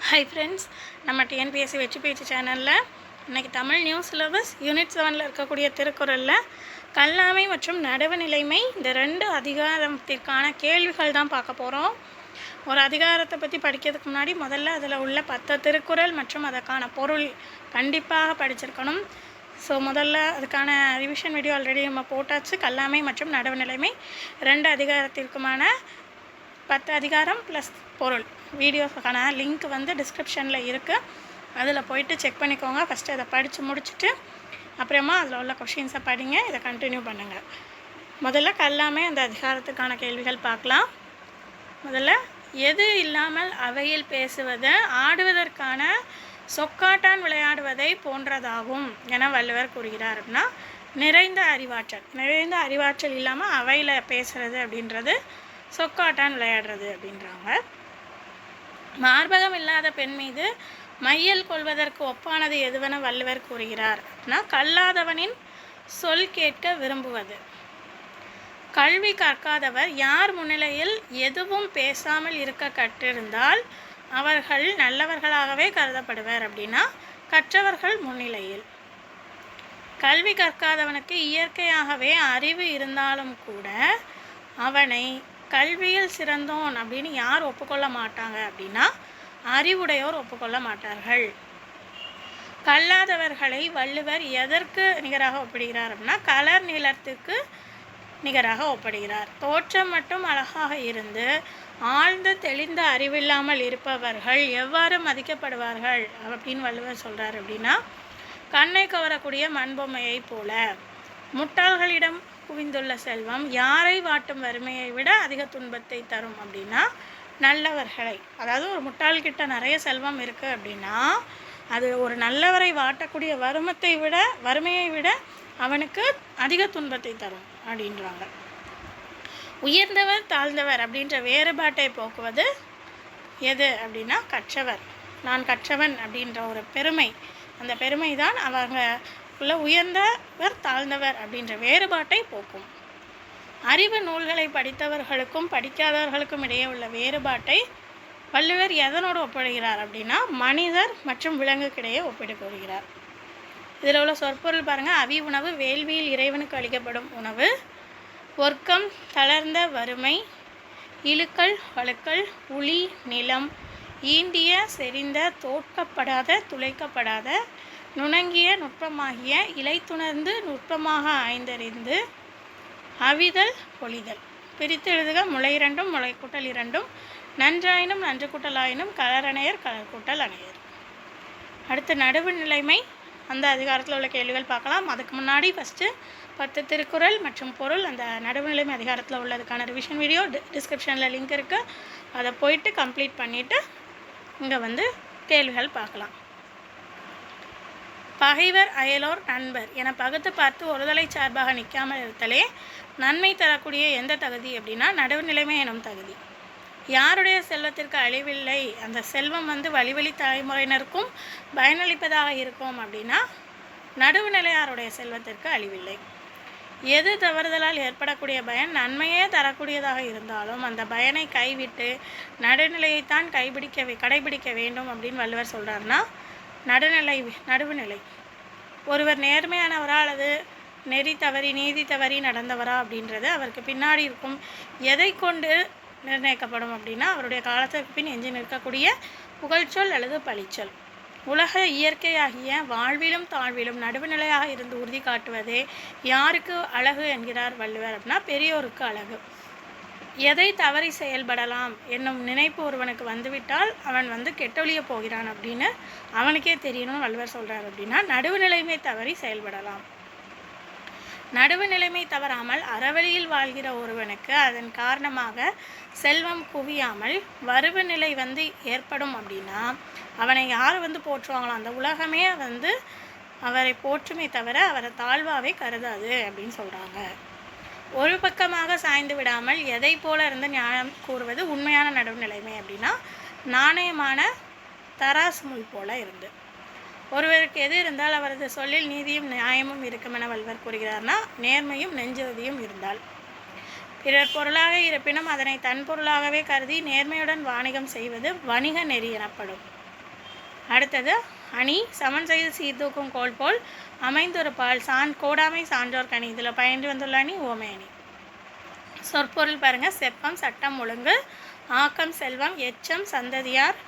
Hi friends, நம்ம TNPSC வெற்றி பேச்சு சேனலில் இன்றைக்கி தமிழ் நியூ சிலபஸ் யூனிட் 7 இருக்கக்கூடிய திருக்குறளில் கல்லாமை மற்றும் நடுவு நிலைமை இந்த 2 அதிகாரத்திற்கான கேள்விகள் தான் பார்க்க போகிறோம். ஒரு அதிகாரத்தை பற்றி படிக்கிறதுக்கு முன்னாடி முதல்ல அதில் உள்ள 10 திருக்குறள் மற்றும் அதற்கான பொருள் கண்டிப்பாக படிச்சிருக்கணும். ஸோ முதல்ல அதுக்கான ரிவிஷன் வீடியோ ஆல்ரெடி நம்ம போட்டாச்சு. கல்லாமை மற்றும் நடுவு நிலைமை 2 அதிகாரத்திற்குமான 10 அதிகாரம் ப்ளஸ் பொருள் வீடியோக்கான லிங்க் வந்து டிஸ்கிரிப்ஷனில் இருக்குது. அதில் போயிட்டு செக் பண்ணிக்கோங்க. ஃபஸ்ட்டு அதை படித்து முடிச்சுட்டு அப்புறமா அதில் உள்ள கொஷின்ஸை படிங்க. இதை கண்டினியூ பண்ணுங்கள். முதல்ல கல்லாமை அந்த அதிகாரத்துக்கான கேள்விகள் பார்க்கலாம். முதல்ல எது இல்லாமல் அவையில் பேசுவது ஆடுவதற்கான சொக்காட்டான் விளையாடுவதை போன்றதாகும் என வள்ளுவர் கூறுகிறார். அப்படின்னா நிறைந்த அறிவாற்றல் இல்லாமல் அவையில் பேசுகிறது அப்படின்றது சொக்காட்டான் விளையாடுறது அப்படின்றாங்க. மார்பகம் இல்லாத பெண் மீது மையல் கொள்வதற்கு ஒப்பானது எதுவென வள்ளுவர் கூறுகிறார். அப்படின்னா கல்லாதவனின் சொல் கேட்க விரும்புவது. கல்வி கற்காதவர் யார் முன்னிலையில் எதுவும் பேசாமல் இருக்க கற்றிருந்தால் அவர்கள் நல்லவர்களாகவே கருதப்படுவர். அப்படின்னா கற்றவர்கள் முன்னிலையில். கல்வி கற்காதவனுக்கு இயற்கையாகவே அறிவு இருந்தாலும் கூட அவனை கல்வியில் சிறந்தோன் அப்படின்னு யார் ஒப்புக்கொள்ள மாட்டாங்க அப்படின்னா அறிவுடையோர் ஒப்புக்கொள்ள மாட்டார்கள். கல்லாதவர்களை வள்ளுவர் எதற்கு நிகராக ஒப்பிடுகிறார் அப்படின்னா கலர் நிலத்துக்கு நிகராக ஒப்பிடுகிறார். தோற்றம் மட்டும் அழகாக இருந்து ஆழ்ந்த தெளிந்த அறிவில்லாமல் இருப்பவர்கள் எவ்வாறு மதிக்கப்படுவார்கள் அப்படின்னு வள்ளுவர் சொல்கிறார். அப்படின்னா கண்ணை கவரக்கூடிய மண்பொம்மையை போல. முட்டாள்களிடம் குவிந்துள்ள செல்வம் யாரை வாட்டும் வறுமையை விட அதிக துன்பத்தை தரும். அப்படின்னா நல்லவர்களை, அதாவது ஒரு முட்டாள்கிட்ட நிறைய செல்வம் இருக்குது அப்படின்னா அது ஒரு நல்லவரை வாட்டக்கூடிய வறுமையை விட அவனுக்கு அதிக துன்பத்தை தரும் அப்படின்றாங்க. உயர்ந்தவர் தாழ்ந்தவர் அப்படின்ற வேறுபாட்டை போக்குவது எது அப்படின்னா கற்றவர். நான் கற்றவன் அப்படின்ற ஒரு பெருமை, அந்த பெருமை தான் அவங்க உயர்ந்தவர் தாழ்ந்தவர் அப்படின்ற வேறுபாட்டை போக்கும். அறிவு நூல்களை படித்தவர்களுக்கும் படிக்காதவர்களுக்கும் இடையே உள்ள வேறுபாட்டை வள்ளுவர் எதனோடு ஒப்பிடுகிறார் அப்படின்னா மனிதர் மற்றும் விலங்குக்கிடையே ஒப்பிட்டு கூறுகிறார். இதில் உள்ள சொற்பொருள் பாருங்கள். அவி உணவு வேள்வியில் இறைவனுக்கு அளிக்கப்படும் உணவு. ஒர்க்கம் தளர்ந்த வறுமை. இழுக்கல் வழுக்கல் உளி நிலம். ஈண்டிய செறிந்த தோற்கப்படாத துளைக்கப்படாத நுணங்கிய நுட்பமாகிய இலைத்துணர்ந்து நுட்பமாக ஆய்ந்தறிந்து. அவிதல் பொழிதல். பிரித்து எழுதுக. முளை 2 முளை கூட்டல் 2 நன்றாயினும் நன்று கூட்டலாயினும் கலரணையர் கலர் கூட்டல் அணையர். அடுத்து நடுவு நிலைமை அந்த அதிகாரத்தில் உள்ள கேள்விகள் பார்க்கலாம். அதுக்கு முன்னாடி ஃபஸ்ட்டு 10 திருக்குறள் மற்றும் பொருள் அந்த நடுவு நிலைமை அதிகாரத்தில் உள்ளதுக்கான ரிவிஷன் வீடியோ டிஸ்கிரிப்ஷனில் லிங்க் இருக்குது. அதை போயிட்டு கம்ப்ளீட் பண்ணிவிட்டு இங்கே வந்து கேள்விகள் பார்க்கலாம். பகைவர் அயலோர் நண்பர் என பகுத்து பார்த்து ஒருதலை சார்பாக நிற்காமல் இருத்தலே நன்மை தரக்கூடிய எந்த தகுதி அப்படின்னா நடுவு நிலைமை எனும் தகுதி. யாருடைய செல்வத்திற்கு அழிவில்லை, அந்த செல்வம் வந்து வழி தலைமுறையினருக்கும் பயனளிப்பதாக இருக்கும் அப்படின்னா நடுவுநிலையாருடைய செல்வத்திற்கு அழிவில்லை. எது தவறுதலால் ஏற்படக்கூடிய பயன் நன்மையே தரக்கூடியதாக இருந்தாலும் அந்த பயனை கைவிட்டு நடுநிலையைத்தான் கடைபிடிக்க வேண்டும் அப்படின்னு வள்ளுவர் சொல்கிறாருன்னா நடுவுநிலை. ஒருவர் நேர்மையானவரா அல்லது நெறி தவறி நீதி தவறி நடந்தவரா அப்படின்றது அவருக்கு பின்னாடி இருக்கும் எதை கொண்டு நிர்ணயிக்கப்படும் அப்படின்னா அவருடைய காலத்திற்கு பின் எஞ்சி நிற்கக்கூடிய புகழ்ச்சொல் அல்லது பழிச்சொல். உலக இயற்கையாகிய வாழ்விலும் தாழ்விலும் நடுவுநிலையாக இருந்து உறுதி காட்டுவதே யாருக்கு அழகு என்கிறார் வள்ளுவர் அப்படின்னா பெரியோருக்கு அழகு. எதை தவறி செயல்படலாம் என்னும் நினைப்பு ஒருவனுக்கு வந்துவிட்டால் அவன் வந்து கெட்டொழிய போகிறான் அப்படின்னு அவனுக்கே தெரியணும்னு வள்ளுவர் சொல்கிறார். அப்படின்னா நடுவுநிலைமை தவறி செயல்படலாம். நடுவுநிலைமை தவறாமல் அறவழியில் வாழ்கிற ஒருவனுக்கு அதன் காரணமாக செல்வம் குவியாமல் வறுவு நிலை வந்து ஏற்படும். அப்படின்னா அவனை யார் வந்து போற்றுவாங்களோ அந்த உலகமே வந்து அவரை போற்றுமே தவிர அவரை தாழ்வாகவே கருதாது அப்படின்னு சொல்கிறாங்க. ஒரு பக்கமாக சாய்ந்து விடாமல் எதை போல இருந்து நியாயம் கூறுவது உண்மையான நடுவுநிலைமை அப்படின்னா நாணயமான தராசு முள் போல இருந்து. ஒருவருக்கு எது இருந்தால் அவரது சொல்லில் நீதியும் நியாயமும் இருக்கும் என வள்ளுவர் கூறுகிறார்னா நேர்மையும் நெஞ்சுறுதியும் இருந்தால். பிறர் பொருளாக இருப்பினும் அதனை தன் பொருளாகவே கருதி நேர்மையுடன் வாணிகம் செய்வது வணிக நெறி எனப்படும். அடுத்தது அணி சமன் செய்து சீர்தூக்கும் கோல் போல் அமைந்தொருபால் கோடாமை சான்றோர் கணி. இதில் பயின்று வந்துள்ள அணி ஓமை அணி. சொற்பொருள் பாருங்கள். செப்பம் சட்டம் ஒழுங்கு, ஆக்கம் செல்வம், எச்சம் சந்ததியார்,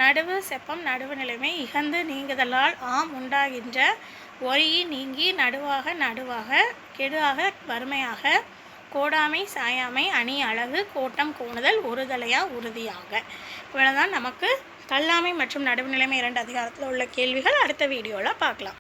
நடுவு செப்பம் நடுவு நிலைமை, இகந்து நீங்குதலால் ஆம் உண்டாகின்ற, ஒரியை நீங்கி நடுவாக கெடுவாக வறுமையாக, கோடாமை சாயாமை, அணி அழகு, கோட்டம் கோணுதல், ஒருதலையா உறுதியாக. இவ்வளவுதான் நமக்கு கல்லாமை மற்றும் நடுவு நிலைமை 2 அதிகாரத்தில் உள்ள கேள்விகள். அடுத்த வீடியோவில் பார்க்கலாம்.